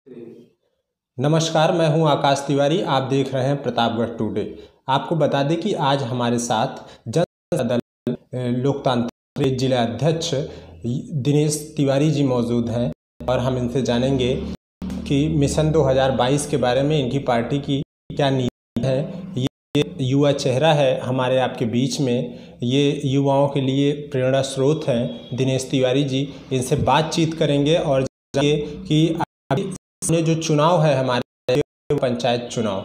नमस्कार, मैं हूं आकाश तिवारी। आप देख रहे हैं प्रतापगढ़ टुडे। आपको बता दें कि आज हमारे साथ जनता दल लोकतांत्रिक जिला अध्यक्ष दिनेश तिवारी जी मौजूद हैं और हम इनसे जानेंगे कि मिशन 2022 के बारे में इनकी पार्टी की क्या नीति है। ये युवा चेहरा है हमारे आपके बीच में, ये युवाओं के लिए प्रेरणा स्रोत हैं दिनेश तिवारी जी। इनसे बातचीत करेंगे और जानेंगे कि जो चुनाव है हमारे पंचायत चुनाव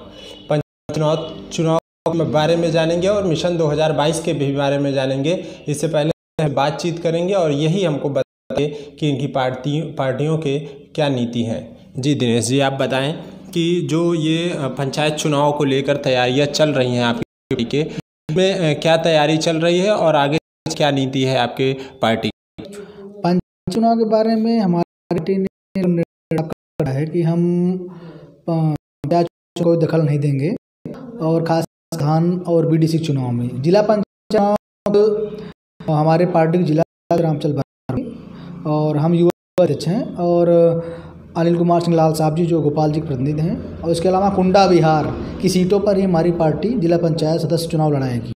के बारे में जानेंगे और मिशन 2022 के भी बारे में जानेंगे। इससे पहले बातचीत करेंगे और यही हमको बताएंगे कि इनकी पार्टियों के क्या नीति हैं। जी दिनेश जी, आप बताएं कि जो ये पंचायत चुनाव को लेकर तैयारियां चल रही हैं आपकी पार्टी के, में क्या तैयारी चल रही है और आगे क्या नीति है आपके पार्टी? पंचायत चुनाव के बारे में हमारी पार्टी ने है कि हम पंचायत को दखल नहीं देंगे और खास धान और बीडीसी चुनाव में। जिला पंचायत चुनाव हमारे पार्टी के जिला रामचल और हम युवा अध्यक्ष हैं और अनिल कुमार सिंह लाल साहब जी जो गोपाल जी के प्रतिनिधि हैं, और इसके अलावा कुंडा बिहार की सीटों पर ही हमारी पार्टी जिला पंचायत सदस्य चुनाव लड़ाएगी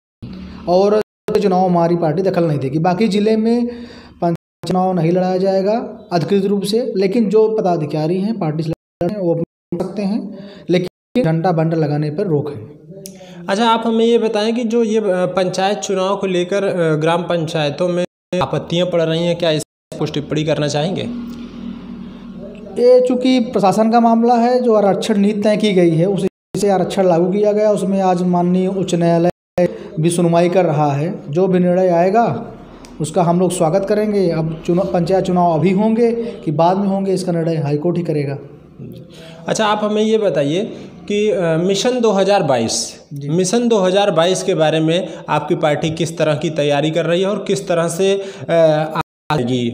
और चुनाव हमारी पार्टी दखल नहीं देगी। बाकी जिले में चुनाव नहीं लड़ाया जाएगा अधिकृत रूप से, लेकिन जो पदाधिकारी हैं पार्टी से वो सकते हैं, लेकिन घंटा बंडा लगाने पर रोक है। अच्छा, आप हमें ये बताएं कि जो ये पंचायत चुनाव को लेकर ग्राम पंचायतों में आपत्तियां पड़ रही हैं, क्या इस पर कुछ टिप्पणी करना चाहेंगे? ये चूँकि प्रशासन का मामला है, जो आरक्षण नीति तय की गई है उसी से आरक्षण लागू किया गया, उसमें आज माननीय उच्च न्यायालय भी सुनवाई कर रहा है। जो भी निर्णय आएगा उसका हम लोग स्वागत करेंगे। अब पंचायत चुनाव अभी होंगे कि बाद में होंगे, इसका निर्णय हाईकोर्ट ही करेगा। अच्छा, आप हमें ये बताइए कि मिशन 2022 के बारे में आपकी पार्टी किस तरह की तैयारी कर रही है और किस तरह से आएगी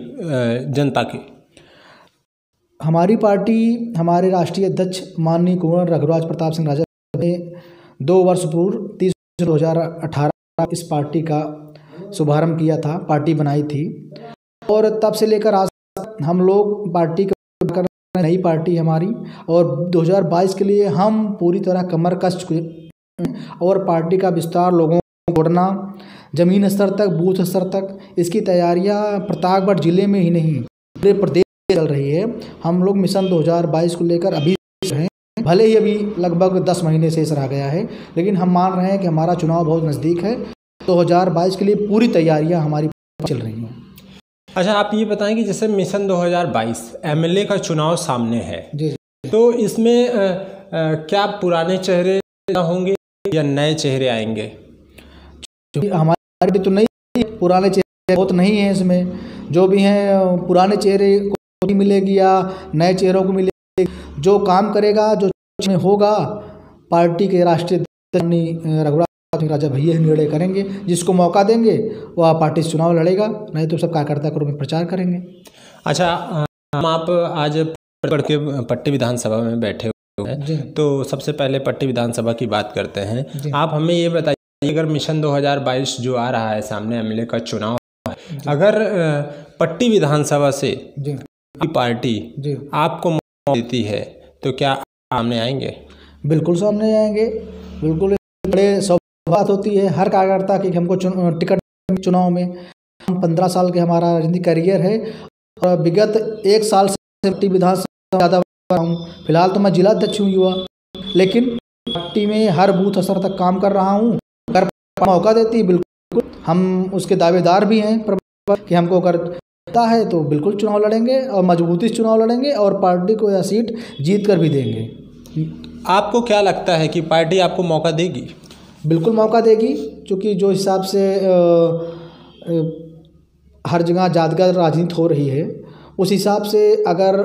जनता की? हमारी पार्टी हमारे राष्ट्रीय अध्यक्ष माननीय कुंवर रघुराज प्रताप सिंह राजन ने 2 वर्ष पूर्व 30 2018 इस पार्टी का शुभारंभ किया था, पार्टी बनाई थी और तब से लेकर आज हम लोग पार्टी का नई पार्टी हमारी, और 2022 के लिए हम पूरी तरह कमर कस चुके और पार्टी का विस्तार, लोगों को जोड़ना जमीन स्तर तक, बूथ स्तर तक, इसकी तैयारियां प्रतापगढ़ जिले में ही नहीं पूरे प्रदेश में चल रही है। हम लोग मिशन 2022 को लेकर अभी हैं, भले ही अभी लगभग 10 महीने शेष रह गया है, लेकिन हम मान रहे हैं कि हमारा चुनाव बहुत नज़दीक है। 2022 के लिए पूरी तैयारियां हमारी चल रही हैं। अच्छा, आप ये बताएं कि जैसे मिशन 2022 एमएलए का चुनाव सामने है जी, तो इसमें क्या पुराने चेहरे होंगे या नए चेहरे आएंगे? हमारे तो नहीं, पुराने चेहरे बहुत नहीं हैं इसमें। जो भी हैं पुराने चेहरे को मिलेगी या नए चेहरों को मिलेगी। जो काम करेगा, जो होगा, पार्टी के राष्ट्रीय रघुराज राजा भैया ही निर्णय करेंगे। जिसको मौका देंगे वह पार्टी से चुनाव लड़ेगा, नहीं तो सब कार्यकर्ता को में प्रचार करेंगे। अच्छा, हम आप आज पट्टी विधानसभा में बैठे हुए हैं, तो सबसे पहले पट्टी विधानसभा की बात करते हैं। आप हमें ये बताइए, अगर मिशन 2022 जो आ रहा है सामने, एमएलए का चुनाव, अगर पट्टी विधानसभा से पार्टी आपको मौका देती है तो क्या सामने आएंगे? बिल्कुल सामने आएंगे। बिल्कुल, बड़े बात होती है हर कार्यकर्ता की, हमको टिकट चुनाव में। हम 15 साल के हमारा राजनीतिक करियर है और विगत 1 साल से पार्टी विधानसभा ज़्यादा हूँ। फिलहाल तो मैं जिला अध्यक्ष हूँ युवा, लेकिन पार्टी में हर बूथ स्तर तक काम कर रहा हूँ। अगर मौका देती बिल्कुल हम उसके दावेदार भी हैं कि हमको अगर देता है तो बिल्कुल चुनाव लड़ेंगे और मजबूती से चुनाव लड़ेंगे और पार्टी को यह सीट जीत कर भी देंगे। आपको क्या लगता है कि पार्टी आपको मौका देगी? बिल्कुल मौका देगी, क्योंकि जो हिसाब से हर जगह जातिगत राजनीति हो रही है, उस हिसाब से अगर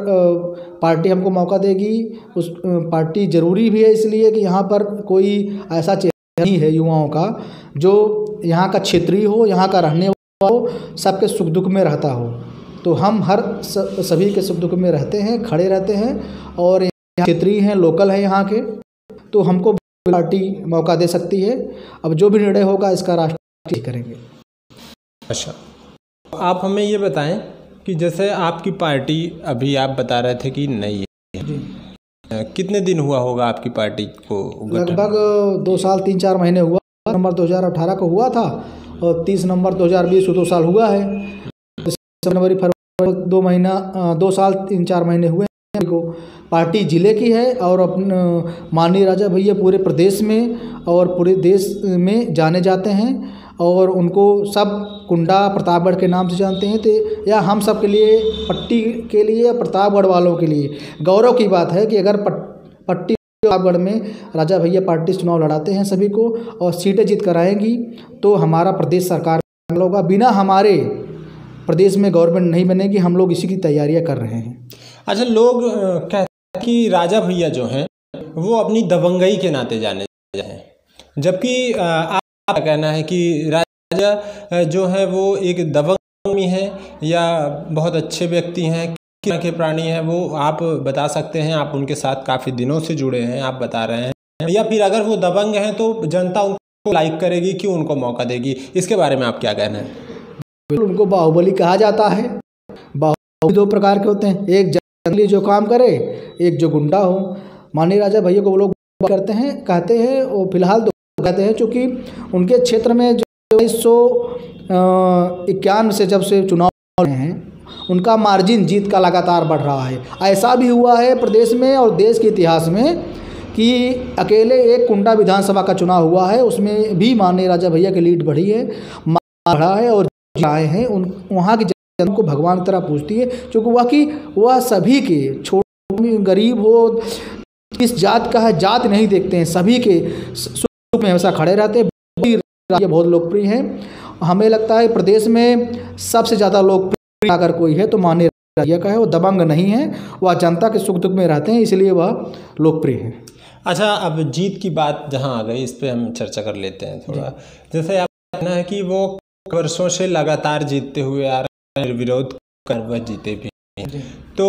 पार्टी हमको मौका देगी, उस पार्टी ज़रूरी भी है इसलिए कि यहाँ पर कोई ऐसा चेहरा नहीं है युवाओं का जो यहाँ का क्षेत्रीय हो, यहाँ का रहने वाला हो, सबके सुख दुख में रहता हो। तो हम हर सभी के सुख दुख में रहते हैं, खड़े रहते हैं और क्षेत्रीय हैं, लोकल हैं यहाँ के, तो हमको पार्टी मौका दे सकती है। अब जो भी निर्णय होगा इसका राष्ट्रीय करेंगे। अच्छा, आप हमें ये बताएं कि जैसे आपकी पार्टी, अभी आप बता रहे थे कि नई है, कितने दिन हुआ होगा आपकी पार्टी को गठन? लगभग 2 साल 3-4 महीने हुआ। नवंबर 2018 को हुआ था और 30 नवंबर 2020 को 2 साल हुआ है। जनवरी फरवरी 2 साल 3-4 महीने हुए को। पार्टी जिले की है और अपने माननीय राजा भैया पूरे प्रदेश में और पूरे देश में जाने जाते हैं और उनको सब कुंडा प्रतापगढ़ के नाम से जानते हैं। तो या हम सब के लिए, पट्टी के लिए, प्रतापगढ़ वालों के लिए गौरव की बात है कि अगर पट्टी प्रतापगढ़ में राजा भैया पार्टी चुनाव लड़ाते हैं सभी को और सीटें जीत कर आएंगी तो हमारा प्रदेश सरकार होगा। बिना हमारे प्रदेश में गवर्नमेंट नहीं बनेगी। हम लोग इसी की तैयारियां कर रहे हैं। अच्छा, लोग कहते हैं कि राजा भैया जो हैं वो अपनी दबंगई के नाते जाने जाते हैं, जबकि आपका कहना है कि राजा जो है वो एक दबंग है या बहुत अच्छे व्यक्ति हैं, किस तरह के प्राणी हैं वो आप बता सकते हैं? आप उनके साथ काफ़ी दिनों से जुड़े हैं, आप बता रहे हैं। या फिर अगर वो दबंग हैं तो जनता उनको लाइक करेगी, क्यों उनको मौका देगी? इसके बारे में आप क्या कहना है? उनको बाहुबली कहा जाता है। बाहुबली 2 प्रकार के होते हैं, एक जंगली जो काम करे, एक जो गुंडा हो। माननीय राजा भैया को वो लोग कहते हैं और फिलहाल तो कहते हैं क्योंकि उनके क्षेत्र में जो 1991 से जब से चुनाव हैं उनका मार्जिन जीत का लगातार बढ़ रहा है। ऐसा भी हुआ है प्रदेश में और देश के इतिहास में कि अकेले एक कुंडा विधानसभा का चुनाव हुआ है, उसमें भी माननीय राजा भैया की लीड बढ़ी है, बढ़ा है और आए हैं। वहाँ की जनता को भगवान की तरह पूछती है क्योंकि वह सभी के, छोटे गरीब हो, किस जात का है, जात नहीं देखते हैं, सभी के सुख में हमेशा खड़े रहते हैं। ये बहुत लोकप्रिय है। हमें लगता है प्रदेश में सबसे ज़्यादा लोकप्रिय अगर कोई है तो माननीय राजा का है। वो दबंग नहीं है, वह जनता के सुख दुख में रहते हैं, इसलिए वह लोकप्रिय है। अच्छा, अब जीत की बात जहाँ आ गई, इस पर हम चर्चा कर लेते हैं थोड़ा। जैसे आप कहना है कि वो वर्षों से लगातार जीतते हुए आ रहे हैं, निर्विरोध कर वह जीते भी हैं, तो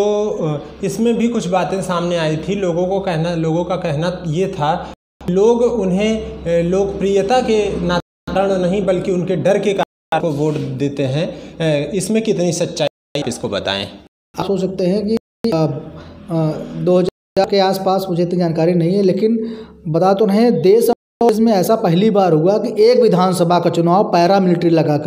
इसमें भी कुछ बातें सामने आई थी। लोगों का कहना ये था, लोग उन्हें लोकप्रियता के कारण नहीं बल्कि उनके डर के कारण को वोट देते हैं। इसमें कितनी सच्चाई, इसको बताएं। आप सोच सकते हैं कि 2000 के आसपास, मुझे इतनी जानकारी नहीं है लेकिन बता तो रहे, देश में ऐसा पहली बार हुआ कि एक विधानसभा का चुनाव पैरामिलिट्री लगा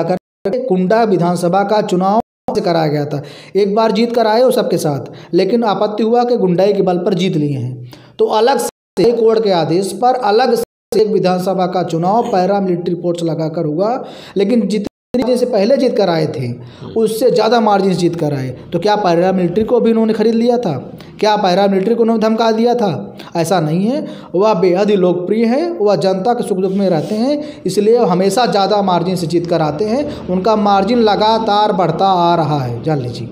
करके कुंडा विधानसभा का चुनाव से कराया गया था। एक बार जीत कर आए वो सबके साथ, लेकिन आपत्ति हुआ कि गुंडाई के बल पर जीत लिए हैं, तो अलग से कोर्ट के आदेश पर अलग से एक विधानसभा का चुनाव पैरामिलिट्री फोर्स लगाकर हुआ। लेकिन जितने से पहले जीत कर आए थे उससे ज़्यादा मार्जिन जीत कर आए। तो क्या पैरामिलिट्री को भी उन्होंने खरीद लिया था? क्या पैरामिलिट्री को उन्होंने धमका दिया था? ऐसा नहीं है। वह बेहद ही लोकप्रिय है, वह जनता के सुख दुख में रहते हैं, इसलिए हमेशा ज़्यादा मार्जिन से जीत कर आते हैं। उनका मार्जिन लगातार बढ़ता आ रहा है। जान लीजिए।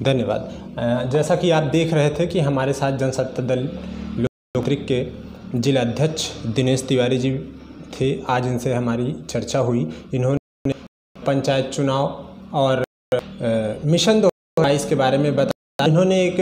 धन्यवाद। जैसा कि आप देख रहे थे कि हमारे साथ जनसत्ता दल लोकतंत्र के जिला अध्यक्ष दिनेश तिवारी जी थे। आज इनसे हमारी चर्चा हुई। इन्होंने पंचायत चुनाव और मिशन 2022 के बारे में बताया। इन्होंने एक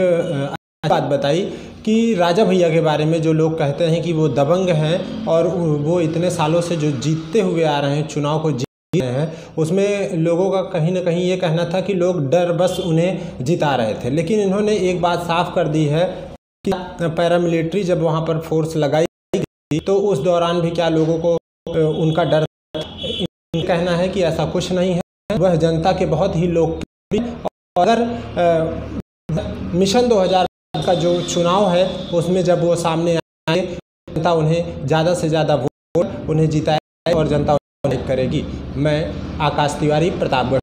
बात बताई कि राजा भैया के बारे में जो लोग कहते हैं कि वो दबंग हैं और वो इतने सालों से जो जीतते हुए आ रहे हैं, चुनाव को जीत रहे हैं, उसमें लोगों का कहीं ना कहीं ये कहना था कि लोग डर बस उन्हें जिता रहे थे। लेकिन इन्होंने एक बात साफ कर दी है कि पैरामिलिट्री जब वहाँ पर फोर्स लगाई गई तो उस दौरान भी क्या लोगों को उनका डर, कहना है कि ऐसा कुछ नहीं है। वह जनता के बहुत ही लोकप्रिय, और अगर मिशन 2000 का जो चुनाव है उसमें जब वो सामने आए, जनता उन्हें ज़्यादा से ज़्यादा वोट उन्हें जिताए और जनता उन्हें करेगी। मैं आकाश तिवारी, प्रतापगढ़।